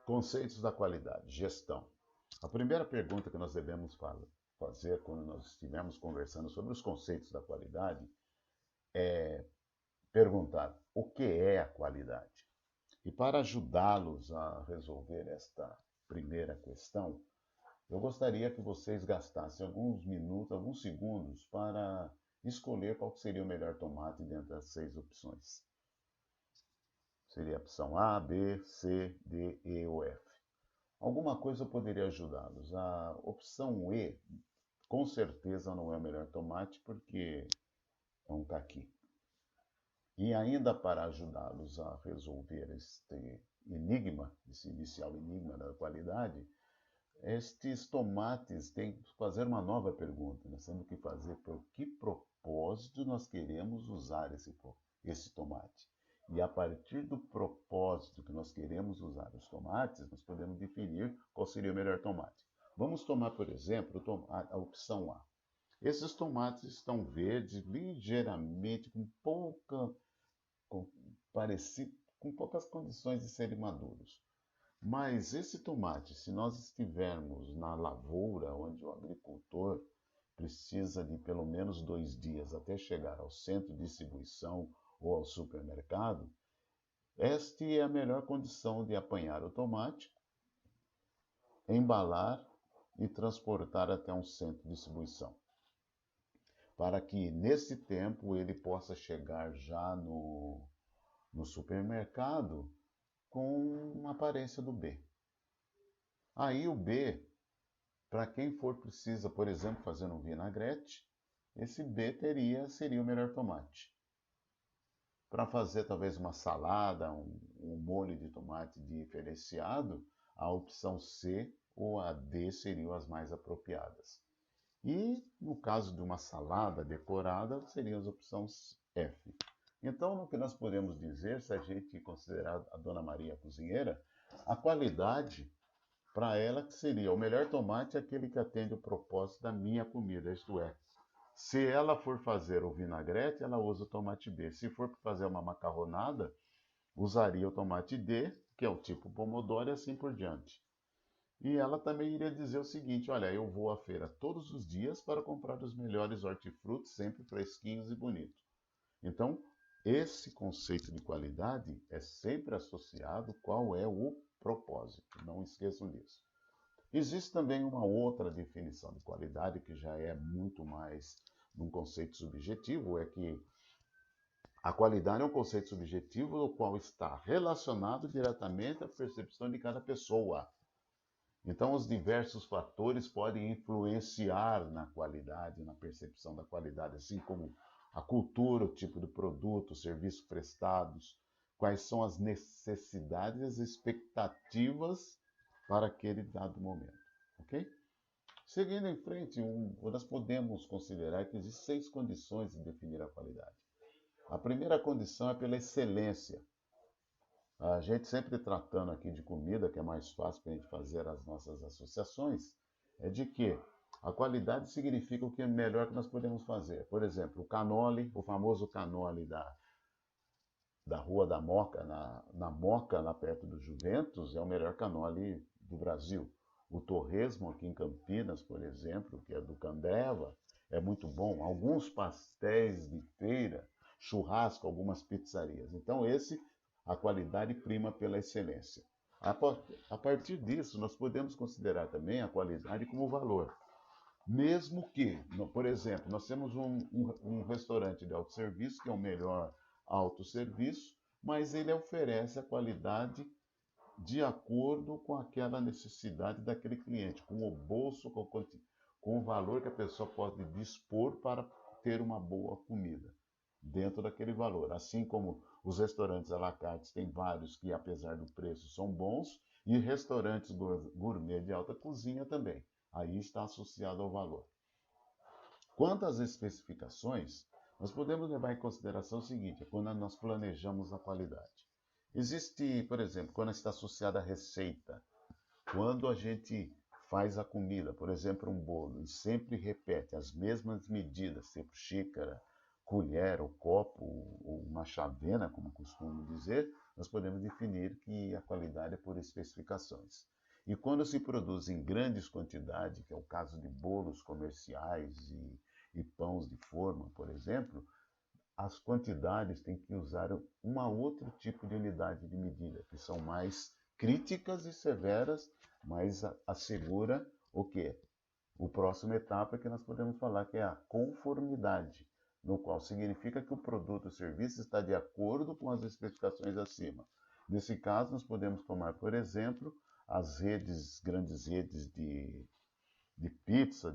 Conceitos da qualidade, gestão. A primeira pergunta que nós devemos fazer quando nós estivermos conversando sobre os conceitos da qualidade é perguntar o que é a qualidade. E para ajudá-los a resolver esta primeira questão, eu gostaria que vocês gastassem alguns minutos, alguns segundos para escolher qual seria o melhor tomate dentre as 6 opções. Seria a opção A, B, C, D, E ou F. Alguma coisa poderia ajudá-los. A opção E, com certeza, não é o melhor tomate porque é um caqui. E ainda para ajudá-los a resolver este enigma, esse inicial enigma da qualidade, estes tomates têm que fazer uma nova pergunta. Nós temos que fazer por que propósito nós queremos usar esse tomate. E a partir do propósito que nós queremos usar os tomates, nós podemos definir qual seria o melhor tomate. Vamos tomar, por exemplo, a opção A. Esses tomates estão verdes, ligeiramente, com, com poucas condições de serem maduros. Mas esse tomate, se nós estivermos na lavoura, onde o agricultor precisa de pelo menos 2 dias até chegar ao centro de distribuição ou ao supermercado, esta é a melhor condição de apanhar o tomate, embalar e transportar até um centro de distribuição, para que nesse tempo ele possa chegar já no supermercado com uma aparência do B. Aí o B, para quem for precisa, por exemplo, fazer um vinagrete, esse B seria o melhor tomate. Para fazer talvez uma salada, um molho de tomate diferenciado, a opção C ou a D seriam as mais apropriadas. E no caso de uma salada decorada, seriam as opções F. Então, no que nós podemos dizer, se a gente considerar a Dona Maria cozinheira, a qualidade para ela que seria o melhor tomate é aquele que atende o propósito da minha comida, isto é, se ela for fazer o vinagrete, ela usa o tomate B. Se for fazer uma macarronada, usaria o tomate D, que é o tipo pomodoro, e assim por diante. E ela também iria dizer o seguinte: olha, eu vou à feira todos os dias para comprar os melhores hortifrutos, sempre fresquinhos e bonitos. Então, esse conceito de qualidade é sempre associado qual é o propósito. Não esqueçam disso. Existe também uma outra definição de qualidade que já é muito mais num conceito subjetivo, é que a qualidade é um conceito subjetivo no qual está relacionado diretamente à percepção de cada pessoa. Então, os diversos fatores podem influenciar na qualidade, na percepção da qualidade, assim como a cultura, o tipo de produto, os serviços prestados, quais são as necessidades e as expectativas para aquele dado momento, ok? Seguindo em frente, nós podemos considerar que existem 6 condições de definir a qualidade. A primeira condição é pela excelência. A gente sempre tratando aqui de comida, que é mais fácil para a gente fazer as nossas associações, é de que a qualidade significa o que é melhor que nós podemos fazer. Por exemplo, o cannoli, o famoso cannoli da Rua da Moca, na Moca, lá perto do Juventus, é o melhor cannoli do Brasil. O torresmo aqui em Campinas, por exemplo, que é do Candreva, é muito bom. Alguns pastéis de feira, churrasco, algumas pizzarias. Então, a qualidade prima pela excelência. A partir disso, nós podemos considerar também a qualidade como valor. Mesmo que, por exemplo, nós temos um restaurante de autosserviço, que é o melhor autosserviço, mas ele oferece a qualidade de acordo com aquela necessidade daquele cliente, com o bolso, com o valor que a pessoa pode dispor para ter uma boa comida dentro daquele valor. Assim como os restaurantes à la carte têm vários que, apesar do preço, são bons, e restaurantes gourmet de alta cozinha também. Aí está associado ao valor. Quanto às especificações, nós podemos levar em consideração o seguinte: é quando nós planejamos a qualidade. Existe, por exemplo, quando está associada à receita, quando a gente faz a comida, por exemplo, um bolo, e sempre repete as mesmas medidas, sempre xícara, colher, ou copo, ou uma chavena, como costumo dizer, nós podemos definir que a qualidade é por especificações. E quando se produz em grandes quantidades, que é o caso de bolos comerciais e pães de forma, por exemplo, as quantidades têm que usar outro tipo de unidade de medida, que são mais críticas e severas, mas assegura o quê? O próximo etapa que nós podemos falar que é a conformidade, no qual significa que o produto ou serviço está de acordo com as especificações acima. Nesse caso, nós podemos tomar, por exemplo, as grandes redes de pizza,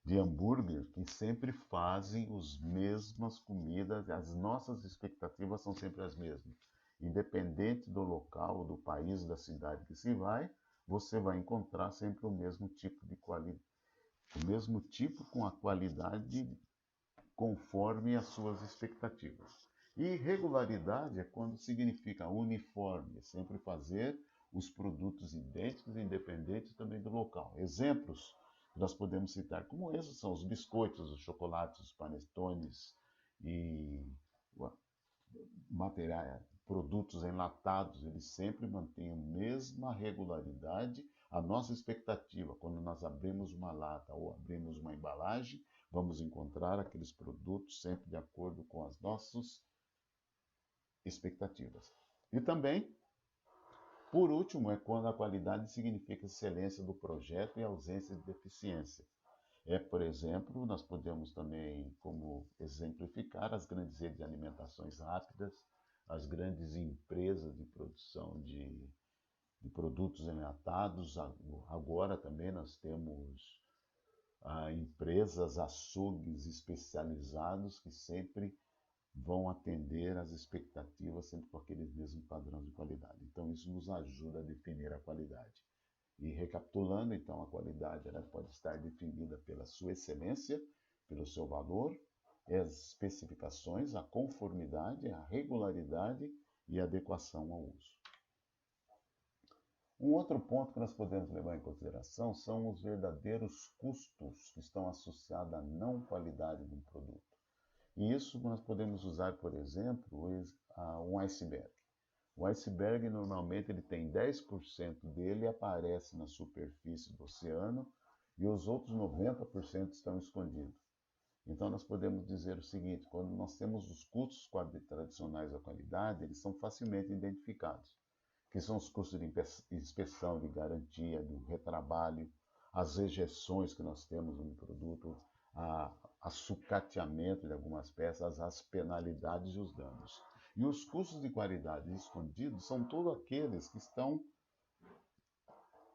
de hambúrguer, que sempre fazem as mesmas comidas, as nossas expectativas são sempre as mesmas. Independente do local, do país, da cidade que se vai, você vai encontrar sempre o mesmo tipo de qualidade, o mesmo tipo com a qualidade conforme as suas expectativas. E regularidade é quando significa uniforme, é sempre fazer os produtos idênticos, independentes também do local. Exemplos que nós podemos citar como esses são os biscoitos, os chocolates, os panetones e materiais, produtos enlatados, eles sempre mantêm a mesma regularidade. A nossa expectativa, quando nós abrimos uma lata ou abrimos uma embalagem, vamos encontrar aqueles produtos sempre de acordo com as nossas expectativas. E também, por último, é quando a qualidade significa excelência do projeto e ausência de deficiência. Por exemplo, nós podemos também, como exemplificar, as grandes redes de alimentações rápidas, as grandes empresas de produção de produtos enlatados. Agora também nós temos empresas, açougues especializados que sempre vão atender às expectativas, sempre com aqueles mesmos padrões de qualidade. Então, isso nos ajuda a definir a qualidade. E recapitulando, então, a qualidade ela pode estar definida pela sua excelência, pelo seu valor, as especificações, a conformidade, a regularidade e a adequação ao uso. Um outro ponto que nós podemos levar em consideração são os verdadeiros custos que estão associados à não qualidade de um produto. E isso nós podemos usar, por exemplo, um iceberg. O iceberg normalmente ele tem 10% dele aparece na superfície do oceano e os outros 90% estão escondidos. Então nós podemos dizer o seguinte, quando nós temos os custos tradicionais da qualidade, eles são facilmente identificados, que são os custos de inspeção, de garantia, do retrabalho, as rejeições que nós temos no produto, a sucateamento de algumas peças, as penalidades e os danos. E os custos de qualidade escondidos são todos aqueles que estão,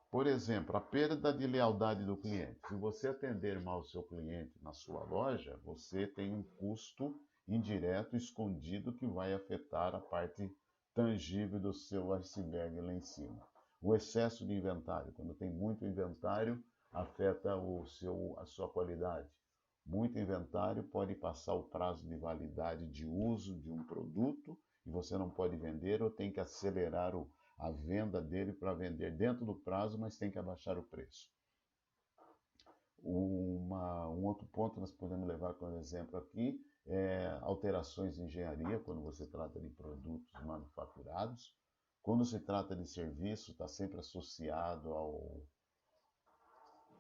por exemplo, a perda de lealdade do cliente. Se você atender mal o seu cliente na sua loja, você tem um custo indireto, escondido, que vai afetar a parte tangível do seu iceberg lá em cima. O excesso de inventário. Quando tem muito inventário, afeta a sua qualidade. Muito inventário pode passar o prazo de validade de uso de um produto e você não pode vender ou tem que acelerar a venda dele para vender dentro do prazo, mas tem que abaixar o preço. Um outro ponto que nós podemos levar como exemplo aqui é alterações de engenharia, quando você trata de produtos manufaturados. Quando se trata de serviço, está sempre associado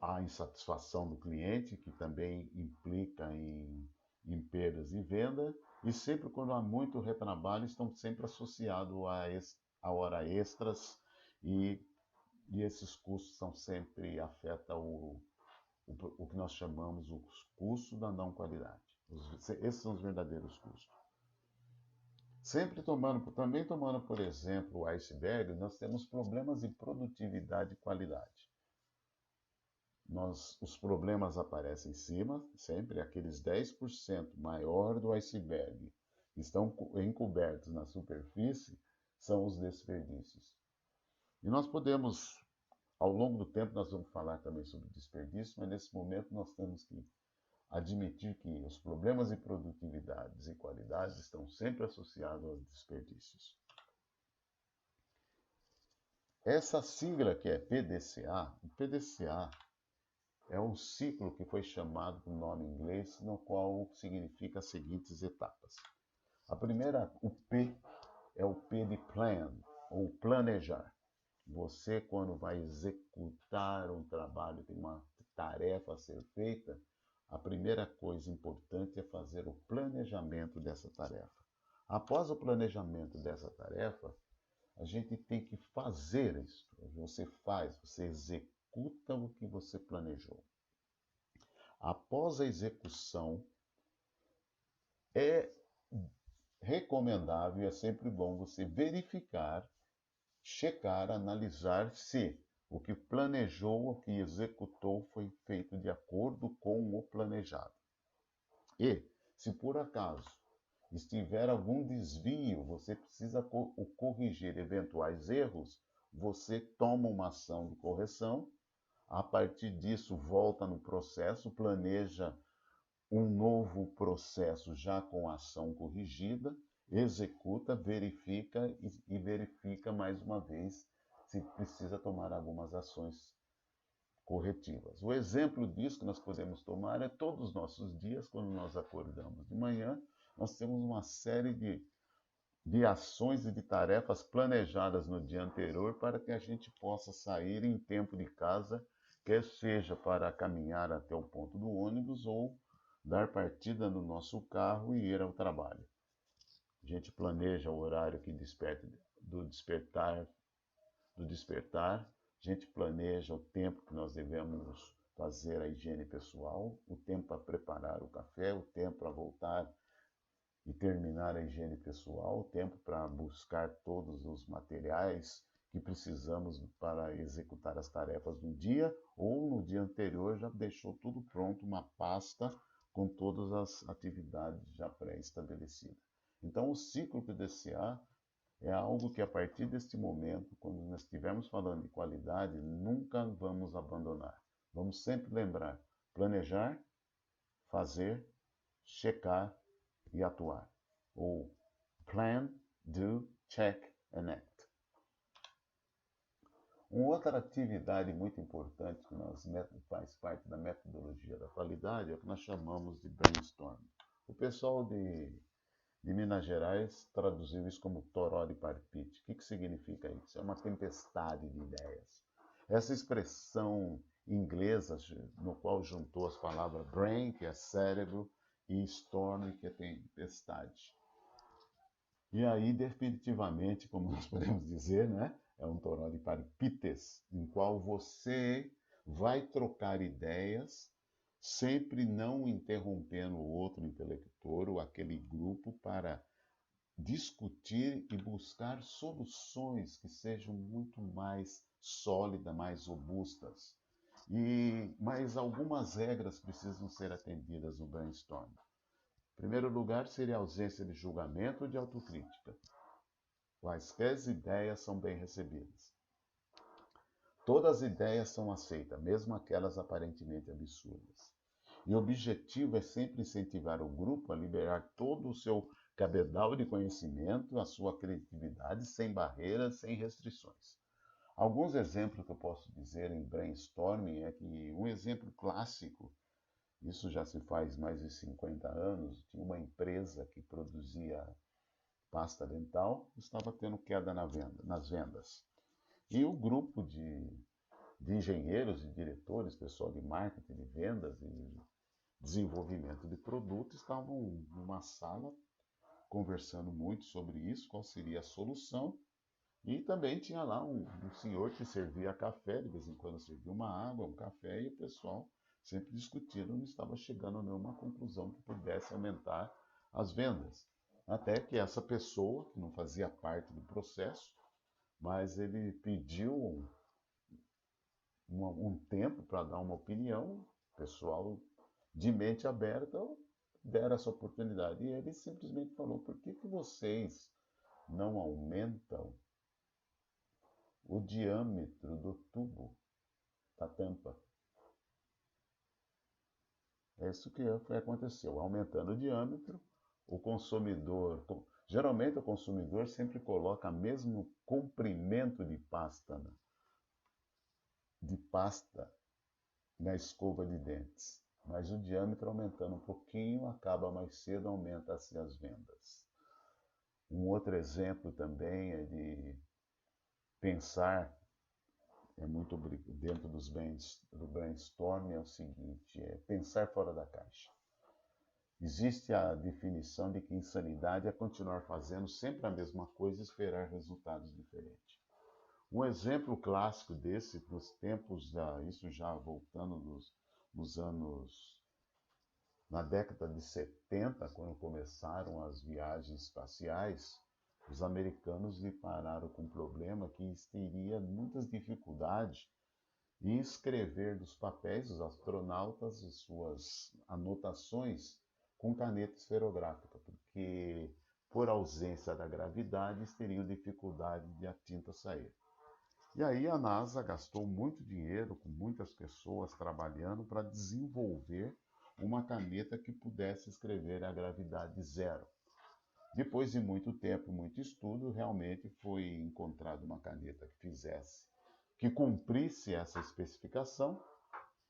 à insatisfação do cliente, que também implica em perdas de venda, e sempre quando há muito retrabalho, estão sempre associados a hora extras, e esses custos são sempre afetam o que nós chamamos os custos da não qualidade. Esses são os verdadeiros custos. Também tomando, por exemplo, o iceberg, nós temos problemas de produtividade e qualidade. Os problemas aparecem em cima, sempre aqueles 10% maior do iceberg que estão encobertos na superfície, são os desperdícios. E nós podemos, ao longo do tempo, nós vamos falar também sobre desperdício, mas nesse momento nós temos que admitir que os problemas de produtividade e qualidade estão sempre associados aos desperdícios. Essa sigla que é PDCA, o PDCA é um ciclo que foi chamado por nome em inglês, no qual significa as seguintes etapas. A primeira, o P, é o P de plan, ou planejar. Você, quando vai executar um trabalho, tem uma tarefa a ser feita, a primeira coisa importante é fazer o planejamento dessa tarefa. Após o planejamento dessa tarefa, a gente tem que fazer isso. Você faz, você executa o que você planejou. Após a execução, é recomendável, é sempre bom você verificar, checar, analisar se o que planejou, o que executou foi feito de acordo com o planejado. E, se por acaso estiver algum desvio, você precisa corrigir eventuais erros, você toma uma ação de correção, a partir disso volta no processo, planeja um novo processo já com a ação corrigida, executa, verifica e verifica mais uma vez se precisa tomar algumas ações corretivas. O exemplo disso que nós podemos tomar é todos os nossos dias, quando nós acordamos de manhã, nós temos uma série de ações e de tarefas planejadas no dia anterior para que a gente possa sair em tempo de casa, quer seja para caminhar até o ponto do ônibus ou dar partida no nosso carro e ir ao trabalho. A gente planeja o horário que do despertar, a gente planeja o tempo que nós devemos fazer a higiene pessoal, o tempo para preparar o café, o tempo para voltar e terminar a higiene pessoal, o tempo para buscar todos os materiais que precisamos para executar as tarefas do dia, ou no dia anterior já deixou tudo pronto, uma pasta com todas as atividades já pré-estabelecidas. Então, o ciclo PDCA é algo que, a partir deste momento, quando nós estivermos falando de qualidade, nunca vamos abandonar. Vamos sempre lembrar, planejar, fazer, checar e atuar. Ou plan, do, check and act. Uma outra atividade muito importante que faz parte da metodologia da qualidade é o que nós chamamos de brainstorm. O pessoal de Minas Gerais traduziu isso como toró de parpite. O que significa isso? É uma tempestade de ideias. Essa expressão inglesa, no qual juntou as palavras brain, que é cérebro, e storm, que é tempestade. E aí, definitivamente, como nós podemos dizer, né, é um toró de parpites, em qual você vai trocar ideias, sempre não interrompendo o outro interlocutor ou aquele grupo para discutir e buscar soluções que sejam muito mais sólidas, mais robustas. Mas algumas regras precisam ser atendidas no brainstorm. Em primeiro lugar, seria a ausência de julgamento ou de autocrítica. Quaisquer ideias são bem recebidas. Todas as ideias são aceitas, mesmo aquelas aparentemente absurdas. E o objetivo é sempre incentivar o grupo a liberar todo o seu cabedal de conhecimento, a sua criatividade, sem barreiras, sem restrições. Alguns exemplos que eu posso dizer em brainstorming é que um exemplo clássico, isso já se faz mais de 50 anos, tinha uma empresa que produzia pasta dental, estava tendo queda nas vendas. E o grupo de engenheiros e diretores, pessoal de marketing, de vendas e desenvolvimento de produto, estavam numa sala conversando muito sobre isso, qual seria a solução. E também tinha lá um senhor que servia café, de vez em quando servia uma água, um café, e o pessoal sempre discutindo, não estava chegando a nenhuma conclusão que pudesse aumentar as vendas. Até que essa pessoa, que não fazia parte do processo, mas ele pediu um tempo para dar uma opinião, o pessoal de mente aberta deram essa oportunidade. E ele simplesmente falou, por que vocês não aumentam o diâmetro do tubo da tampa? É isso que aconteceu. Aumentando o diâmetro, o consumidor... Geralmente o consumidor sempre coloca o mesmo comprimento de pasta na escova de dentes. Mas o diâmetro aumentando um pouquinho, acaba mais cedo, aumenta-se as vendas. Um outro exemplo também é de pensar, dentro do brainstorming, é o seguinte, é pensar fora da caixa. Existe a definição de que insanidade é continuar fazendo sempre a mesma coisa e esperar resultados diferentes. Um exemplo clássico desse, nos tempos isso já voltando nos anos, na década de 70, quando começaram as viagens espaciais, os americanos depararam com um problema que teria muitas dificuldades em escrever dos papéis dos astronautas e suas anotações com caneta esferográfica, porque por ausência da gravidade eles teriam dificuldade de a tinta sair. E aí a NASA gastou muito dinheiro com muitas pessoas trabalhando para desenvolver uma caneta que pudesse escrever a gravidade zero. Depois de muito tempo, muito estudo, realmente foi encontrada uma caneta que cumprisse essa especificação.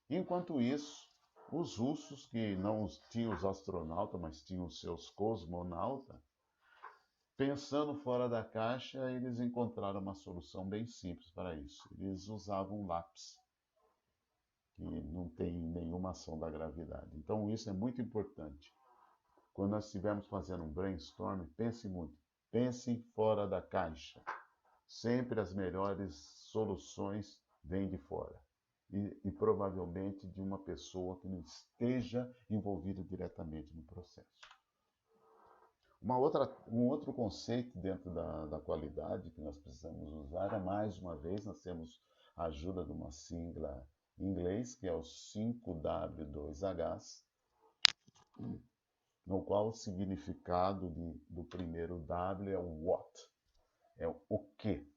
Enquanto isso, os russos, que não tinham os astronautas, mas tinham os seus cosmonautas, pensando fora da caixa, eles encontraram uma solução bem simples para isso. Eles usavam lápis, que não tem nenhuma ação da gravidade. Então isso é muito importante. Quando nós estivermos fazendo um brainstorm, pense muito. Pense fora da caixa. Sempre as melhores soluções vêm de fora. E provavelmente de uma pessoa que não esteja envolvida diretamente no processo. Um outro conceito dentro da qualidade que nós precisamos usar é, mais uma vez, nós temos a ajuda de uma sigla em inglês, que é o 5W2H, no qual o significado do primeiro W é o what, é o que.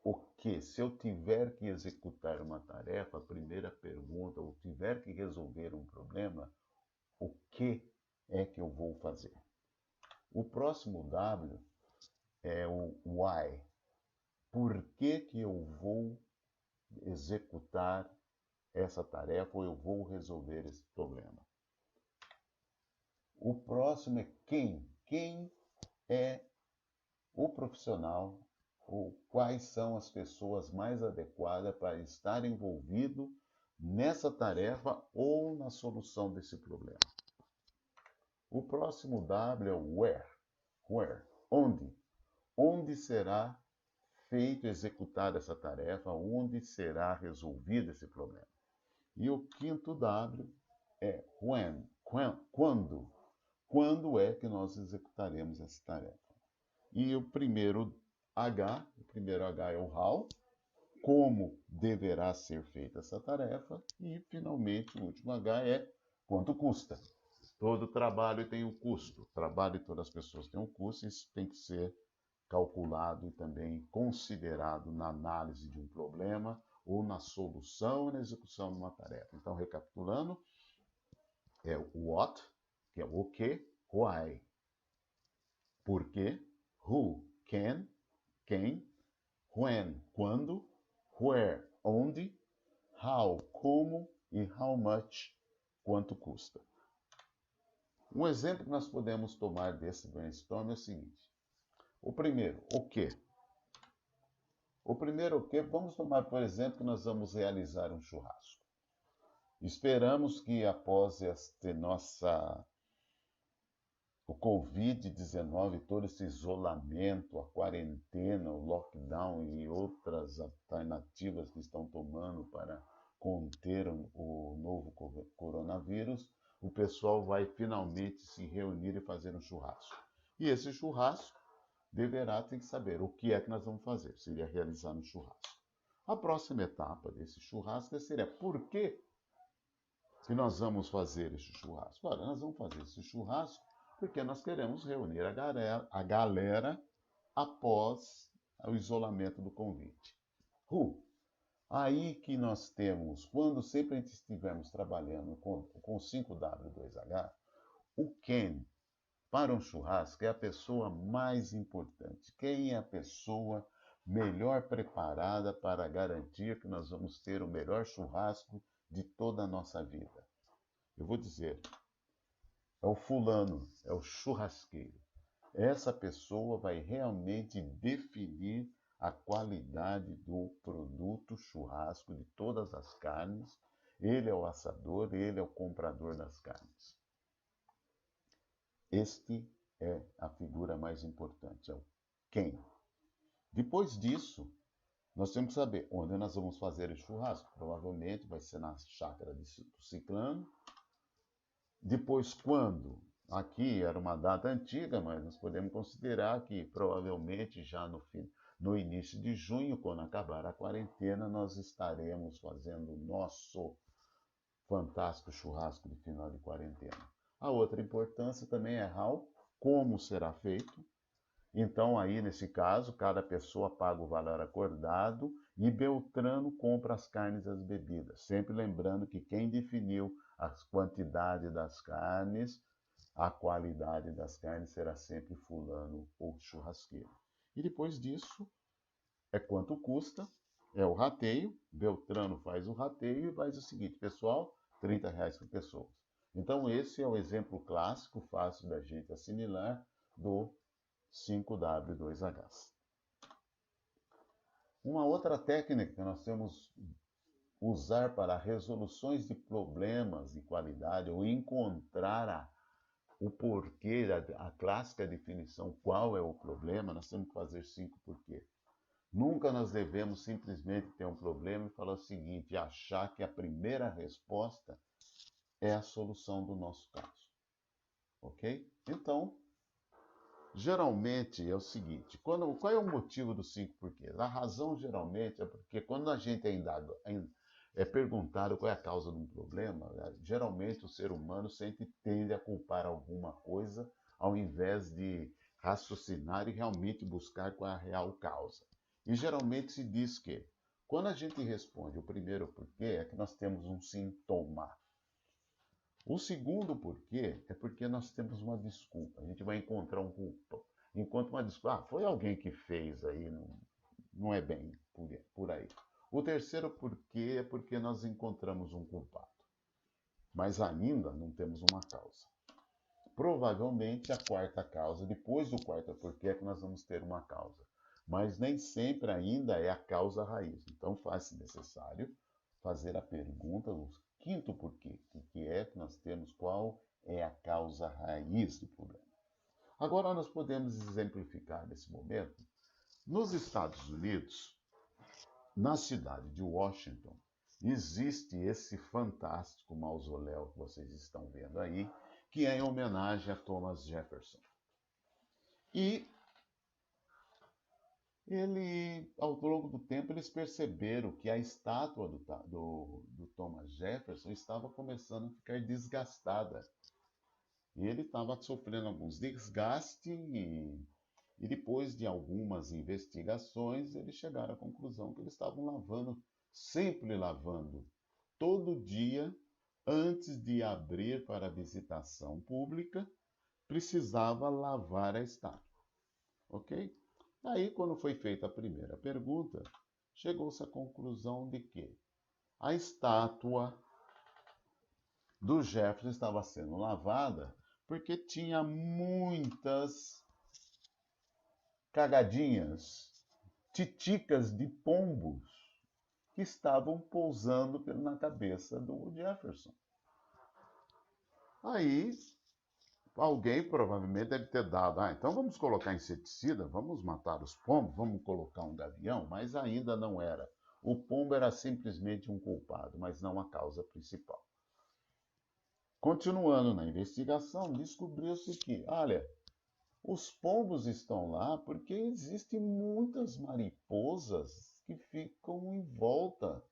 O que? Se eu tiver que executar uma tarefa, a primeira pergunta, ou tiver que resolver um problema, o que é que eu vou fazer? O próximo W é o why. Por que eu vou executar essa tarefa ou eu vou resolver esse problema? O próximo é quem. Quem é o profissional ou quais são as pessoas mais adequadas para estar envolvido nessa tarefa ou na solução desse problema. O próximo W é o where. Where? Onde? Onde será feito executar essa tarefa? Onde será resolvido esse problema? E o quinto W é when. Quando? Quando é que nós executaremos essa tarefa? E o primeiro H é o how, como deverá ser feita essa tarefa, e finalmente o último H é quanto custa. Todo trabalho tem um custo, o trabalho de todas as pessoas tem um custo, e isso tem que ser calculado e também considerado na análise de um problema ou na solução e na execução de uma tarefa. Então, recapitulando, é o what, que é o que, why, por quê, who, quem, when, quando, where, onde, how, como e how much, quanto custa. Um exemplo que nós podemos tomar desse brainstorm é o seguinte. O primeiro, o quê? O primeiro, o quê? Vamos tomar, por exemplo, que nós vamos realizar um churrasco. Esperamos que após o Covid-19, todo esse isolamento, a quarentena, o lockdown e outras alternativas que estão tomando para conter o novo coronavírus, o pessoal vai finalmente se reunir e fazer um churrasco. E esse churrasco tem que saber o que é que nós vamos fazer, seria realizar um churrasco. A próxima etapa desse churrasco seria por que nós vamos fazer esse churrasco? Olha, nós vamos fazer esse churrasco porque nós queremos reunir a galera após o isolamento do convite. Aí que nós temos, quando sempre a gente estivermos trabalhando com 5W2H, o quem para um churrasco é a pessoa mais importante. Quem é a pessoa melhor preparada para garantir que nós vamos ter o melhor churrasco de toda a nossa vida? Eu vou dizer, é o fulano, é o churrasqueiro. essa pessoa vai realmente definir a qualidade do produto churrasco de todas as carnes. Ele é o assador, ele é o comprador das carnes. Este é a figura mais importante, é o quem. Depois disso, nós temos que saber onde nós vamos fazer o churrasco. Provavelmente vai ser na chácara do ciclano. Depois, quando? Aqui era uma data antiga, mas nós podemos considerar que provavelmente já no início de junho, quando acabar a quarentena, nós estaremos fazendo o nosso fantástico churrasco de final de quarentena. A outra importância também é como será feito. Então, aí, nesse caso, cada pessoa paga o valor acordado e Beltrano compra as carnes e as bebidas. Sempre lembrando que quem definiu a quantidade das carnes, a qualidade das carnes será sempre fulano ou churrasqueiro. E depois disso, é quanto custa, é o rateio. Beltrano faz o rateio e faz o seguinte, pessoal, R$30 por pessoa. Então, esse é o exemplo clássico, fácil da gente assimilar, do 5W2Hs. Uma outra técnica que nós temos usar para resoluções de problemas de qualidade ou encontrar o porquê, a clássica definição, qual é o problema, nós temos que fazer 5 porquê. Nunca nós devemos simplesmente ter um problema e falar o seguinte, achar que a primeira resposta é a solução do nosso caso. Ok? Então, geralmente é o seguinte, qual é o motivo dos 5 porquês? A razão geralmente é porque quando a gente é perguntado qual é a causa de um problema, geralmente o ser humano sempre tende a culpar alguma coisa ao invés de raciocinar e realmente buscar qual é a real causa. E geralmente se diz que quando a gente responde o primeiro porquê é que nós temos um sintoma. O segundo porquê é porque nós temos uma desculpa. A gente vai encontrar um culpa. Enquanto uma desculpa, foi alguém que fez aí, não é bem por aí. O terceiro porquê é porque nós encontramos um culpado. Mas ainda não temos uma causa. Provavelmente a quarta causa, depois do quarto porquê é que nós vamos ter uma causa. Mas nem sempre ainda é a causa raiz. Então faz-se necessário fazer a pergunta, o quinto porquê, que é que nós temos, qual é a causa raiz do problema. Agora nós podemos exemplificar nesse momento. Nos Estados Unidos, na cidade de Washington, existe esse fantástico mausoléu que vocês estão vendo aí, que é em homenagem a Thomas Jefferson. E ao longo do tempo, eles perceberam que a estátua do Thomas Jefferson estava começando a ficar desgastada. E ele estava sofrendo alguns desgastes e depois de algumas investigações, eles chegaram à conclusão que eles estavam sempre lavando, todo dia, antes de abrir para visitação pública, precisava lavar a estátua. Ok? Aí, quando foi feita a primeira pergunta, chegou-se à conclusão de que a estátua do Jefferson estava sendo lavada porque tinha muitas cagadinhas, titicas de pombos que estavam pousando na cabeça do Jefferson. Aí, alguém provavelmente deve ter dado, então vamos colocar inseticida, vamos matar os pombos, vamos colocar um gavião, mas ainda não era. O pombo era simplesmente um culpado, mas não a causa principal. Continuando na investigação, descobriu-se que, olha, os pombos estão lá porque existem muitas mariposas que ficam em volta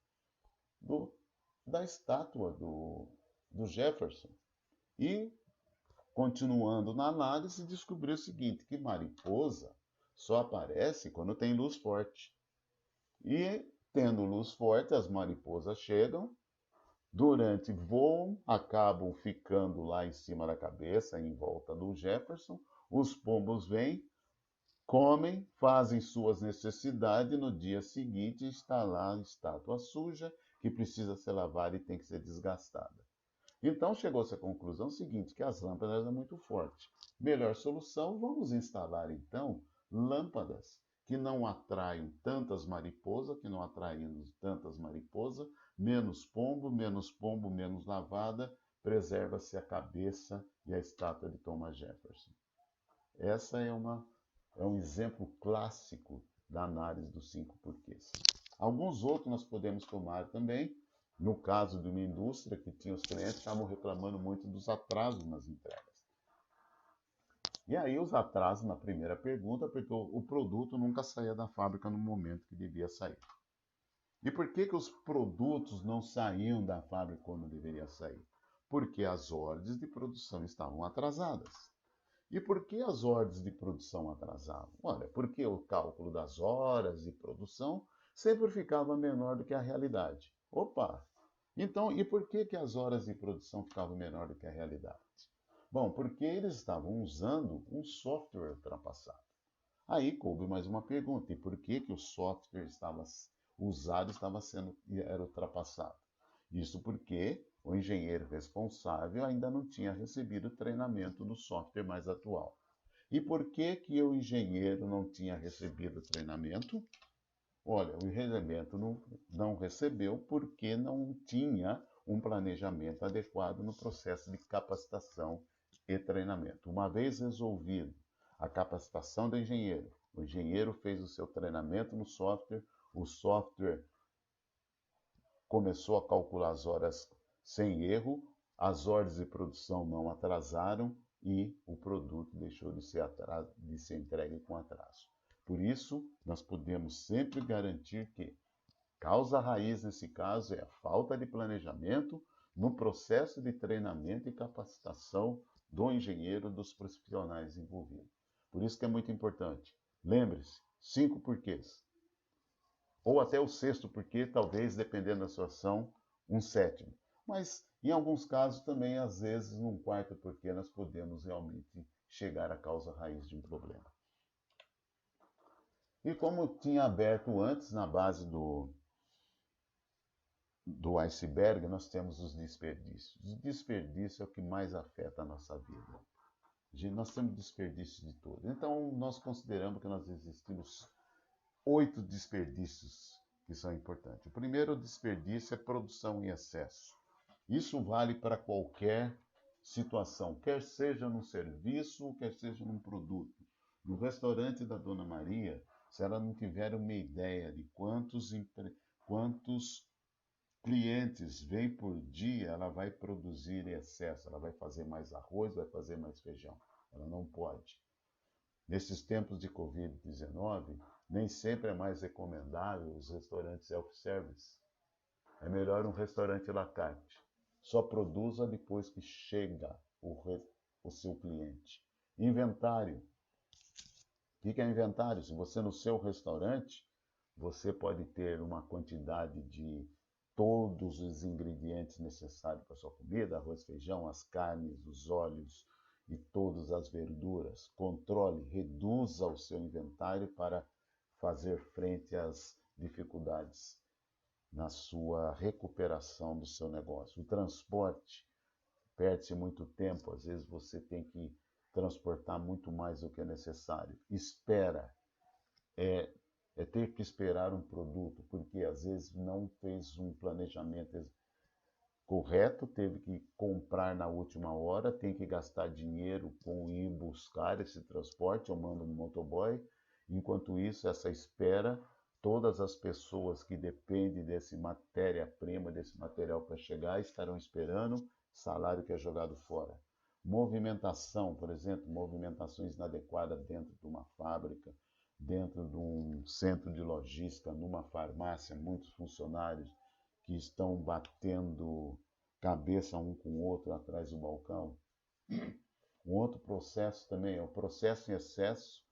da estátua do Jefferson. E, continuando na análise, descobriu o seguinte, que mariposa só aparece quando tem luz forte. E, tendo luz forte, as mariposas chegam, voam, acabam ficando lá em cima da cabeça, em volta do Jefferson. Os pombos vêm, comem, fazem suas necessidades e no dia seguinte está lá a estátua suja que precisa ser lavada e tem que ser desgastada. Então chegou-se à conclusão seguinte, que as lâmpadas eram muito fortes. Melhor solução, vamos instalar então lâmpadas que não atraiam tantas mariposas, menos pombo, menos lavada, preserva-se a cabeça e a estátua de Thomas Jefferson. Essa é um exemplo clássico da análise dos 5 porquês. Alguns outros nós podemos tomar também, no caso de uma indústria que tinha os clientes estavam reclamando muito dos atrasos nas entregas. E aí os atrasos na primeira pergunta, porque o produto nunca saía da fábrica no momento que devia sair. E por que os produtos não saíam da fábrica quando deveria sair? Porque as ordens de produção estavam atrasadas. E por que as ordens de produção atrasavam? Olha, porque o cálculo das horas de produção sempre ficava menor do que a realidade. Opa! Então, e por que as horas de produção ficavam menor do que a realidade? Bom, porque eles estavam usando um software ultrapassado. Aí coube mais uma pergunta: e por que o software usado era ultrapassado? Isso porque o engenheiro responsável ainda não tinha recebido o treinamento do software mais atual. E por que o engenheiro não tinha recebido o treinamento? Olha, o engenheiro não recebeu porque não tinha um planejamento adequado no processo de capacitação e treinamento. Uma vez resolvido a capacitação do engenheiro, o engenheiro fez o seu treinamento no software, o software começou a calcular as horas sem erro, as ordens de produção não atrasaram e o produto deixou de ser entregue com atraso. Por isso, nós podemos sempre garantir que causa raiz nesse caso é a falta de planejamento no processo de treinamento e capacitação do engenheiro, dos profissionais envolvidos. Por isso que é muito importante. Lembre-se, 5 porquês. Ou até o 6º porquê, talvez, dependendo da situação, um 7º. Mas, em alguns casos, também, às vezes, num 4º porquê, nós podemos realmente chegar à causa raiz de um problema. E como tinha aberto antes, na base do iceberg, nós temos os desperdícios. O desperdício é o que mais afeta a nossa vida. Nós temos desperdícios de tudo. Então, nós consideramos que nós existimos 8 desperdícios que são importantes. O primeiro desperdício é produção em excesso. Isso vale para qualquer situação, quer seja num serviço, quer seja num produto. No restaurante da Dona Maria, se ela não tiver uma ideia de quantos clientes vêm por dia, ela vai produzir em excesso, ela vai fazer mais arroz, vai fazer mais feijão. Ela não pode. Nesses tempos de Covid-19, nem sempre é mais recomendável os restaurantes self-service. É melhor um restaurante à la carte. Só produza depois que chega o seu cliente. Inventário. O que é inventário? Se você no seu restaurante, você pode ter uma quantidade de todos os ingredientes necessários para a sua comida, arroz, feijão, as carnes, os óleos e todas as verduras. Controle, reduza o seu inventário para fazer frente às dificuldades na sua recuperação do seu negócio. O transporte, perde-se muito tempo, às vezes você tem que transportar muito mais do que é necessário. Espera, é ter que esperar um produto, porque às vezes não fez um planejamento correto, teve que comprar na última hora, tem que gastar dinheiro com ir buscar esse transporte, eu mando um motoboy. Enquanto isso, essa espera, todas as pessoas que dependem desse matéria-prima, desse material para chegar, estarão esperando, salário que é jogado fora. Movimentação, por exemplo, movimentações inadequadas dentro de uma fábrica, dentro de um centro de logística, numa farmácia, muitos funcionários que estão batendo cabeça um com o outro atrás do balcão. Um outro processo também é o processo em excesso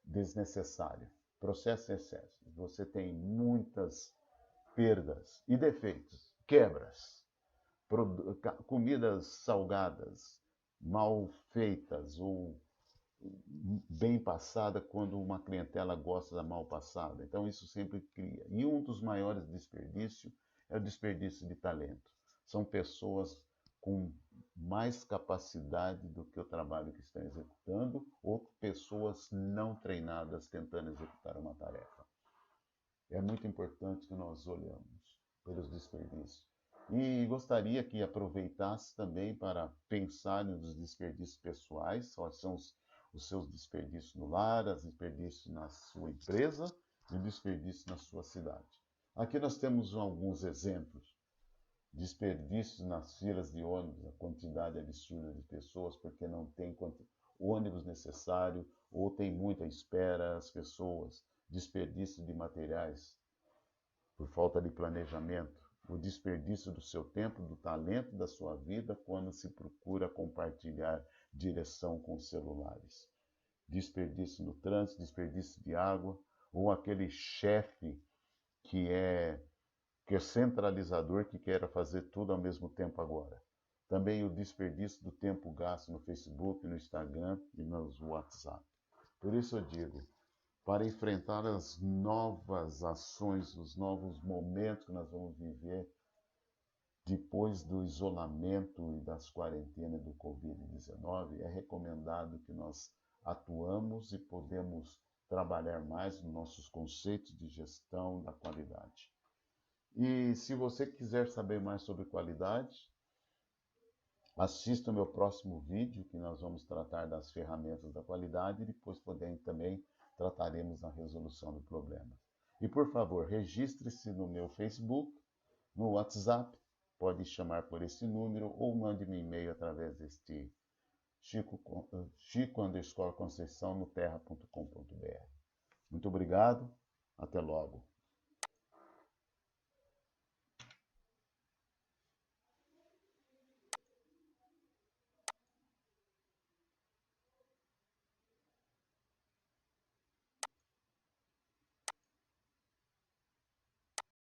desnecessário. Processo em excesso. Você tem muitas perdas e defeitos, quebras, comidas salgadas, mal feitas ou bem passada quando uma clientela gosta da mal passada. Então isso sempre cria. E um dos maiores desperdícios é o desperdício de talento. São pessoas com mais capacidade do que o trabalho que estão executando, ou pessoas não treinadas tentando executar uma tarefa. É muito importante que nós olhamos pelos desperdícios. E gostaria que aproveitasse também para pensar nos desperdícios pessoais, quais são os seus desperdícios no lar, os desperdícios na sua empresa e o desperdício na sua cidade. Aqui nós temos alguns exemplos. Desperdícios nas filas de ônibus, a quantidade absurda de pessoas porque não tem o ônibus necessário ou tem muita espera as pessoas. Desperdício de materiais por falta de planejamento. O desperdício do seu tempo, do talento da sua vida quando se procura compartilhar direção com celulares. Desperdício no trânsito, desperdício de água, ou aquele chefe que é centralizador, que quer fazer tudo ao mesmo tempo agora. Também o desperdício do tempo gasto no Facebook, no Instagram e no WhatsApp. Por isso eu digo, para enfrentar as novas ações, os novos momentos que nós vamos viver depois do isolamento e das quarentenas do Covid-19, é recomendado que nós atuamos e podemos trabalhar mais nos nossos conceitos de gestão da qualidade. E se você quiser saber mais sobre qualidade, assista o meu próximo vídeo, que nós vamos tratar das ferramentas da qualidade e depois também trataremos da resolução do problema. E por favor, registre-se no meu Facebook, no WhatsApp, pode chamar por esse número ou mande-me um e-mail através deste chico_conceição no terra.com.br. Muito obrigado, até logo.